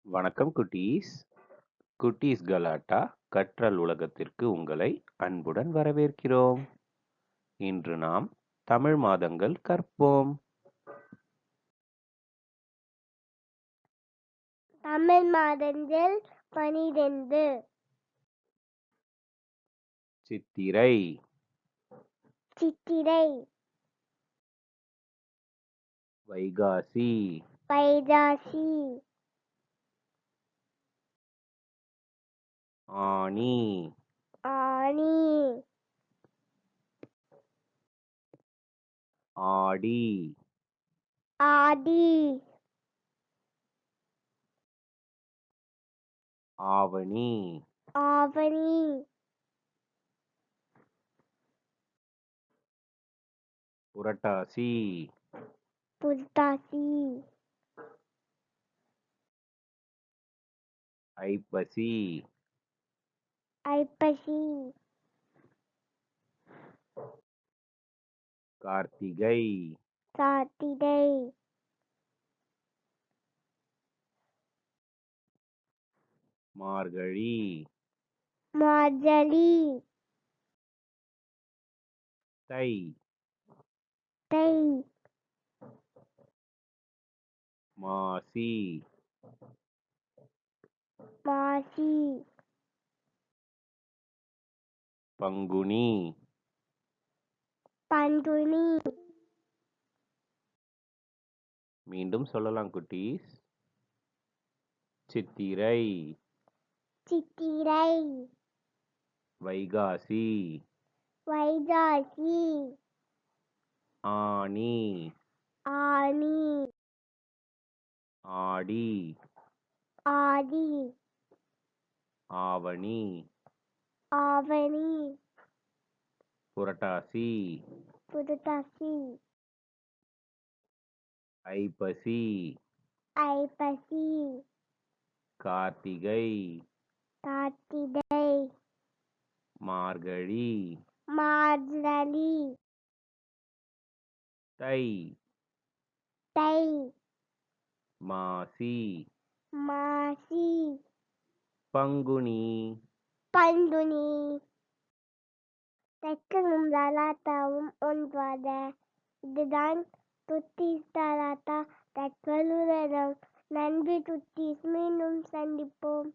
வணக்கம் குட்டீஸ். குட்டீஸ் கலாட்டா கற்றல் உலகத்திற்கு உங்களை அன்புடன் வரவேற்கிறோம். இன்று நாம் தமிழ் மாதங்கள் கற்போம். தமிழ் மாதங்கள் 12. சித்திரை, சித்திரை, வைகாசி, வைகாசி, ஆனி, ஆனி, ஆடி, ஆடி, ஆவணி, ஆவணி, புரட்டாசி, புரட்டாசி, ஐப்பசி, ஐப்பசி, கார்த்திகை, கார்த்திகை, மார்கழி, மார்கழி, தை, தை, மாசி, மாசி, பங்குனி, பங்குனி. மீண்டும் சொல்லலாம் குட்டீஸ். சித்திரை, சித்திரை, வைகாசி, வைகாசி, ஆனி, ஆனி, ஆடி, ஆடி, ஆவணி, ஆவணி, புரட்டாசி, புரட்டாசி, ஐப்பசி, ஐப்பசி, கார்த்திகை, கார்த்திகை, மார்கழி, மார்கழி, தை, தை, மாசி, மாசி, பங்குனி. பங்குனி. தெற்கும் லலாட்டாவும் ஒன்றாக. இதுதான் துத்திஸ் லலாட்டா தற்கொள்ளுதலும். நன்றி துத்திஸ், மீண்டும் சந்திப்போம்.